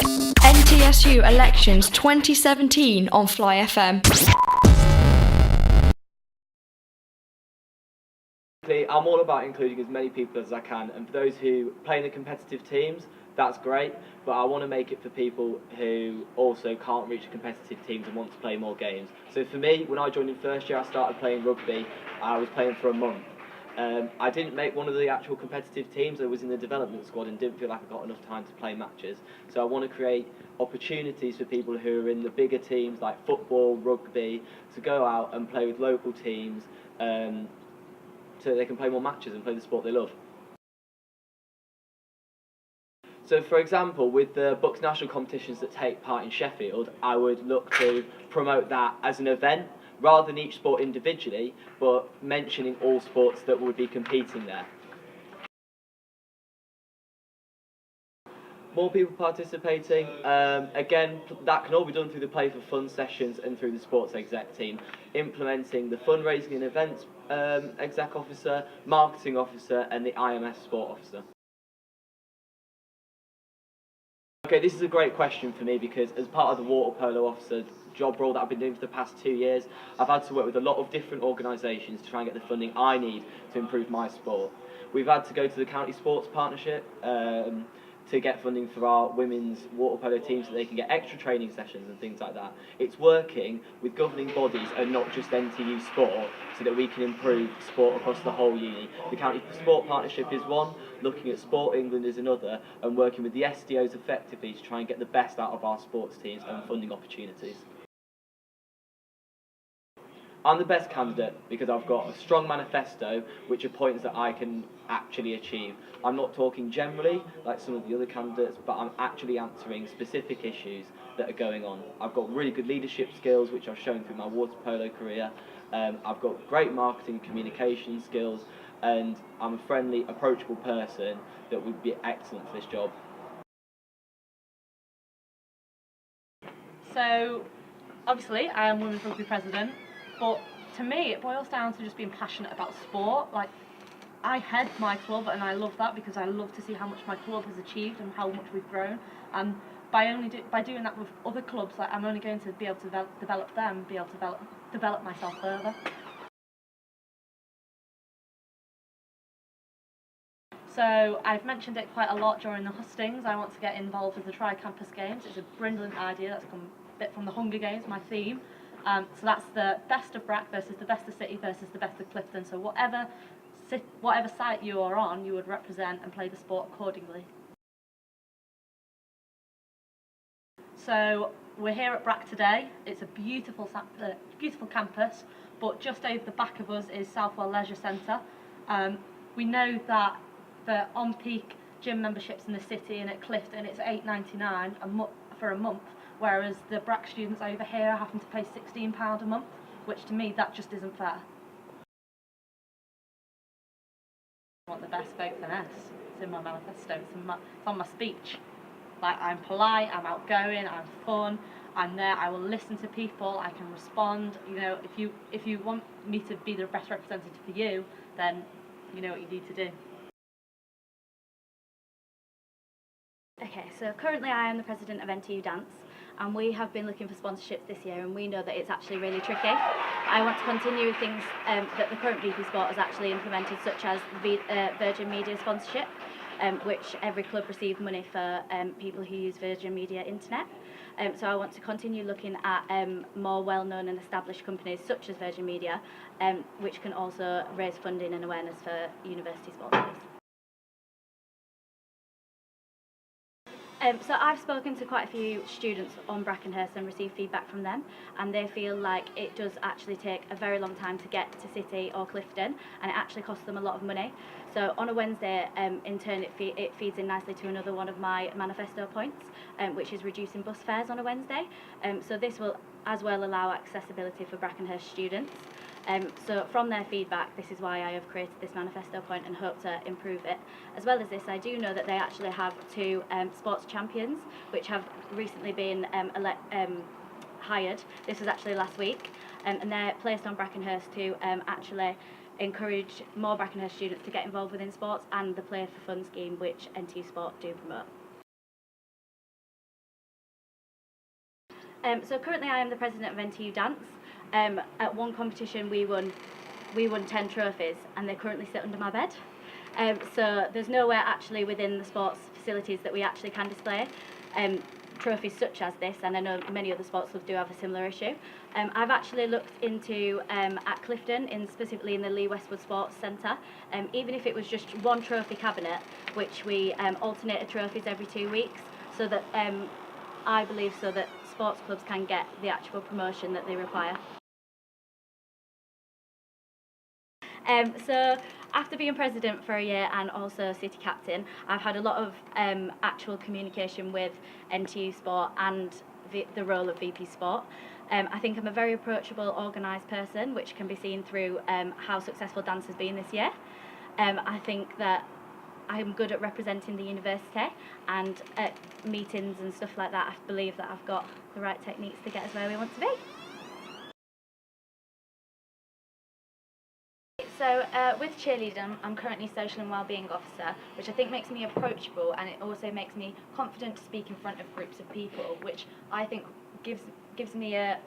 NTSU Elections 2017 on Fly FM. I'm all about including as many people as I can, and for those who play in the competitive teams, that's great, but I want to make it for people who also can't reach the competitive teams and want to play more games. So for me, when I joined in first year, I started playing rugby. I was playing for a month. I didn't make one of the actual competitive teams. I was in the development squad and didn't feel like I got enough time to play matches. So I want to create opportunities for people who are in the bigger teams like football, rugby, to go out and play with local teams so they can play more matches and play the sport they love. So for example, with the Bucks national competitions that take part in Sheffield, I would look to promote that as an event rather than each sport individually, but mentioning all sports that would be competing there. More people participating, again, that can all be done through the Play for Fun sessions and through the sports exec team, implementing the fundraising and events exec officer, marketing officer and the IMS sport officer. Okay, this is a great question for me because as part of the water polo officer job role that I've been doing for the past 2 years, I've had to work with a lot of different organisations to try and get the funding I need to improve my sport. We've had to go to the county sports partnership to get funding for our women's water polo team so they can get extra training sessions and things like that. It's working with governing bodies and not just NTU sport so that we can improve sport across the whole uni. The county sport partnership is one, looking at Sport England is another, and working with the SDOs effectively to try and get the best out of our sports teams and funding opportunities. I'm the best candidate because I've got a strong manifesto which are points that I can actually achieve. I'm not talking generally like some of the other candidates, but I'm actually answering specific issues that are going on. I've got really good leadership skills which I've shown through my water polo career. I've got great marketing and communication skills, and I'm a friendly, approachable person that would be excellent for this job. So, obviously, I am Women's Rugby President. But to me, it boils down to just being passionate about sport. Like, I head my club and I love that because I love to see how much my club has achieved and how much we've grown. And by doing that with other clubs, like, I'm only going to be able to develop them, be able to develop myself further. So I've mentioned it quite a lot during the Hustings. I want to get involved with the Tri-Campus Games. It's a brilliant idea that's come a bit from the Hunger Games, my theme. So that's the best of Brack versus the best of City versus the best of Clifton. So whatever site you are on, you would represent and play the sport accordingly. So we're here at Brack today. It's a beautiful campus, but just over the back of us is Southwell Leisure Centre. We know that the on-peak gym memberships in the city and at Clifton it's $8.99 for a month. Whereas the Brack students over here are having to pay £16 a month, which to me, that just isn't fair. I want the best vote for Ness. It's in my manifesto, it's on my speech. Like, I'm polite, I'm outgoing, I'm fun, I'm there, I will listen to people, I can respond. You know, if you want me to be the best representative for you, then you know what you need to do. Okay, so currently I am the president of NTU Dance, and we have been looking for sponsorships this year, and we know that it's actually really tricky. I want to continue with things that the current VP Sport has actually implemented, such as Virgin Media sponsorship, which every club receives money for people who use Virgin Media Internet. So I want to continue looking at more well-known and established companies such as Virgin Media, which can also raise funding and awareness for university sports clubs. So I've spoken to quite a few students on Brackenhurst and received feedback from them, and they feel like it does actually take a very long time to get to City or Clifton, and it actually costs them a lot of money. So on a Wednesday, in turn, it feeds in nicely to another one of my manifesto points, which is reducing bus fares on a Wednesday. So this will as well allow accessibility for Brackenhurst students. So from their feedback, this is why I have created this manifesto point and hope to improve it. As well as this, I do know that they actually have two sports champions, which have recently been hired. This was actually last week, and they're placed on Brackenhurst to actually encourage more Brackenhurst students to get involved within sports and the Play for Fun scheme, which NTU Sport do promote. So currently I am the president of NTU Dance. At one competition we won 10 trophies and they currently sit under my bed. So there's nowhere actually within the sports facilities that we actually can display trophies such as this, and I know many other sports clubs do have a similar issue. I've actually looked into at Clifton, specifically in the Lee Westwood Sports Centre, even if it was just one trophy cabinet, which we alternated trophies every 2 weeks, so that I believe so that sports clubs can get the actual promotion that they require. So after being president for a year and also city captain, I've had a lot of actual communication with NTU Sport and the role of VP Sport. I think I'm a very approachable, organised person, which can be seen through how successful dance has been this year. I think that I'm good at representing the university, and at meetings and stuff like that, I believe that I've got the right techniques to get us where we want to be. So with cheerleading, I'm currently social and wellbeing officer, which I think makes me approachable, and it also makes me confident to speak in front of groups of people, which I think gives me a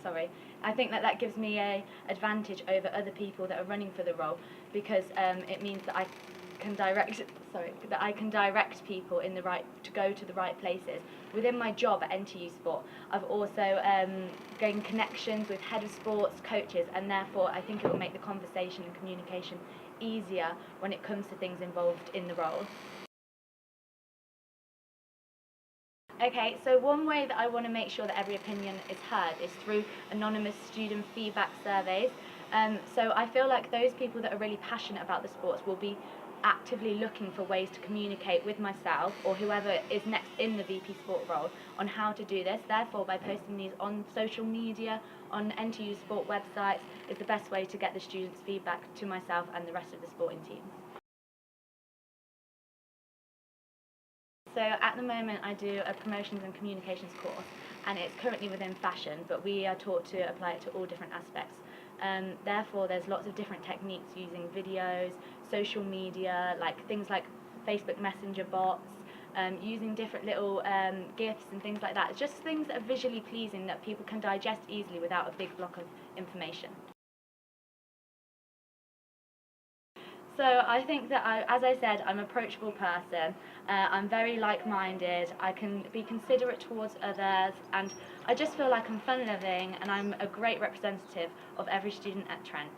that gives me a advantage over other people that are running for the role, because it means that I can direct people in to go to the right places. Within my job at NTU Sport, I've also gained connections with head of sports, coaches, and therefore I think it will make the conversation and communication easier when it comes to things involved in the role. Okay, so one way that I want to make sure that every opinion is heard is through anonymous student feedback surveys. So I feel like those people that are really passionate about the sports will be actively looking for ways to communicate with myself or whoever is next in the VP Sport role on how to do this. Therefore, by posting these on social media, on NTU Sport websites, is the best way to get the students' feedback to myself and the rest of the sporting teams. So at the moment I do a promotions and communications course, and it's currently within fashion, but we are taught to apply it to all different aspects. Therefore there's lots of different techniques using videos, social media, like things like Facebook Messenger bots, using different little GIFs and things like that. It's just things that are visually pleasing that people can digest easily without a big block of information. So I think that, as I said, I'm an approachable person, I'm very like-minded, I can be considerate towards others, and I just feel like I'm fun-loving and I'm a great representative of every student at Trent.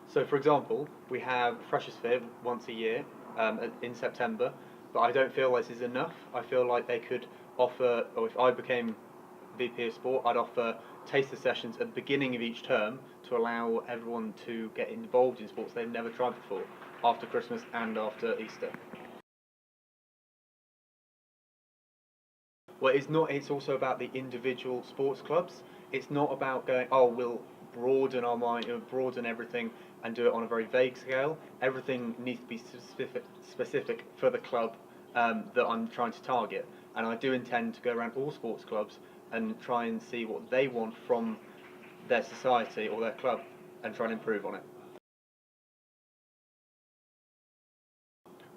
So for example, we have Freshers' Fair once a year in September, but I don't feel this is enough. I feel like they could offer, or if I became VP of Sport, I'd offer taster sessions at the beginning of each term to allow everyone to get involved in sports they've never tried before, after Christmas and after Easter. Well, it's also about the individual sports clubs. It's not about going, oh, we'll broaden our mind, broaden everything and do it on a very vague scale. Everything needs to be specific for the club that I'm trying to target. And I do intend to go around all sports clubs and try and see what they want from their society or their club and try and improve on it.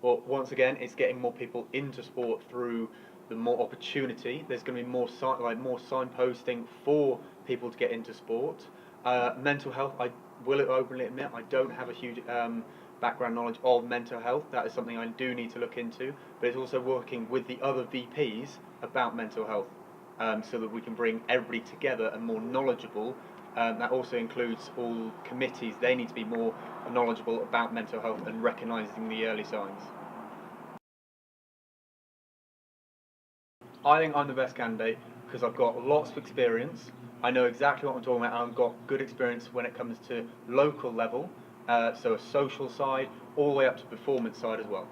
Well, once again, it's getting more people into sport through the more opportunity. There's going to be more signposting for people to get into sport. Mental health, I will openly admit, I don't have a huge background knowledge of mental health. That is something I do need to look into, but it's also working with the other VPs about mental health so that we can bring everybody together and more knowledgeable. That also includes all committees. They need to be more knowledgeable about mental health and recognising the early signs. I think I'm the best candidate because I've got lots of experience. I know exactly what I'm talking about, and I've got good experience when it comes to local level, so a social side, all the way up to performance side as well.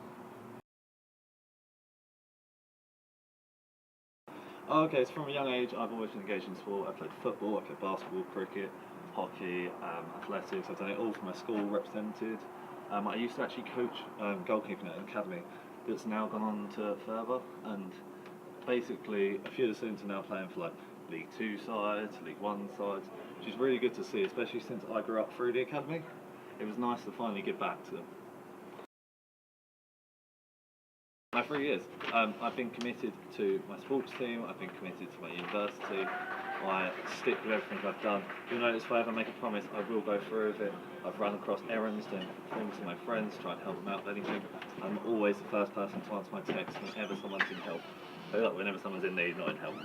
Okay, so from a young age, I've always been engaged in sport. I played football, I played basketball, cricket, hockey, athletics. I've done it all for my school, represented. I used to actually coach goalkeeping at an academy that's now gone on to further, and basically a few of the students are now playing for like League 2 sides, League 1 sides, which is really good to see, especially since I grew up through the academy. It was nice to finally give back to them. My 3 years. I've been committed to my sports team, I've been committed to my university, I stick with everything I've done. You'll notice if I ever make a promise, I will go through with it. I've run across errands, doing things with my friends, try and help them out with anything. I'm always the first person to answer my text whenever someone's in help. Whenever someone's in need, not in help.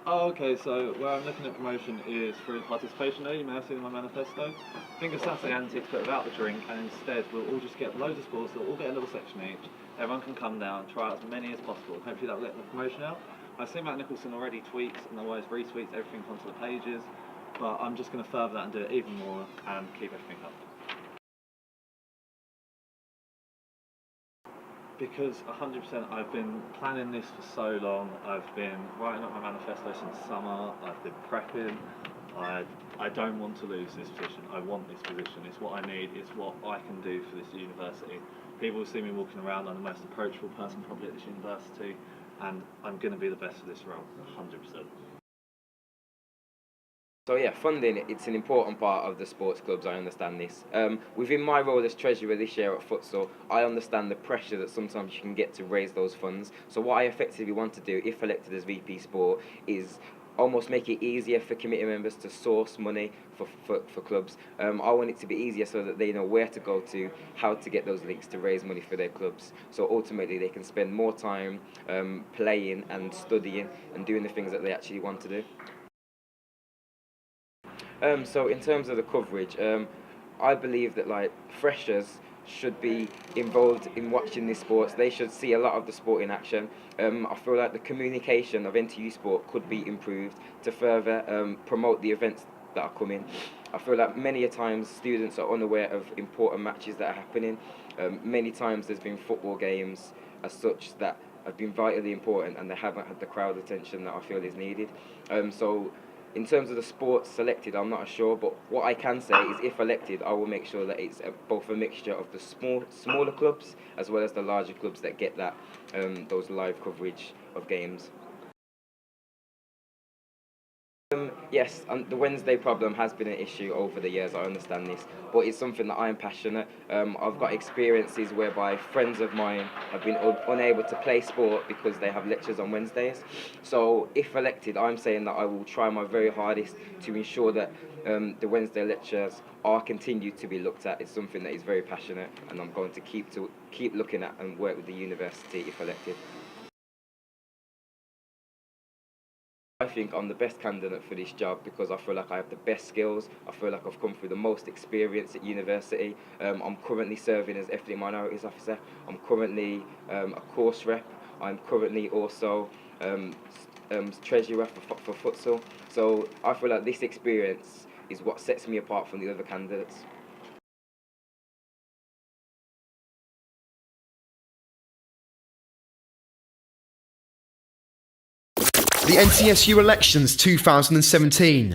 Oh, okay, so where I'm looking at promotion is through participation day. You may have seen in my manifesto. Think of Saturday antics but without the drink, and instead we'll all just get loads of sports, they'll all get a little section each. Everyone can come down, try out as many as possible. Hopefully that'll get the promotion out. I've seen Matt Nicholson already tweets and otherwise retweets everything onto the pages, but I'm just going to further that and do it even more and keep everything up. Because 100% I've been planning this for so long. I've been writing up my manifesto since summer. I've been prepping. I don't want to lose this position. I want this position. It's what I need. It's what I can do for this university. People see me walking around. I'm the most approachable person probably at this university, and I'm going to be the best for this role, 100%. So yeah, funding, it's an important part of the sports clubs, I understand this. Within my role as treasurer this year at futsal, I understand the pressure that sometimes you can get to raise those funds. So what I effectively want to do, if elected as VP Sport, is almost make it easier for committee members to source money for clubs. I want it to be easier so that they know where to go to, how to get those links to raise money for their clubs. So ultimately they can spend more time playing and studying and doing the things that they actually want to do. So in terms of the coverage, I believe that like freshers should be involved in watching these sports. They should see a lot of the sport in action. I feel like the communication of NTU Sport could be improved to further promote the events that are coming. I feel like many a times students are unaware of important matches that are happening. Many times there's been football games as such that have been vitally important and they haven't had the crowd attention that I feel is needed. So in terms of the sports selected, I'm not sure, but what I can say is if elected, I will make sure that it's both a mixture of the smaller clubs as well as the larger clubs that get that those live coverage of games. Yes, the Wednesday problem has been an issue over the years, I understand this, but it's something that I'm passionate. I've got experiences whereby friends of mine have been unable to play sport because they have lectures on Wednesdays. So if elected, I'm saying that I will try my very hardest to ensure that the Wednesday lectures are continued to be looked at. It's something that is very passionate and I'm going to keep looking at and work with the university if elected. I think I'm the best candidate for this job because I feel like I have the best skills. I feel like I've come through the most experience at university. I'm currently serving as ethnic minorities officer. I'm currently a course rep. I'm currently also treasurer for futsal. So I feel like this experience is what sets me apart from the other candidates. The NTSU Elections 2017.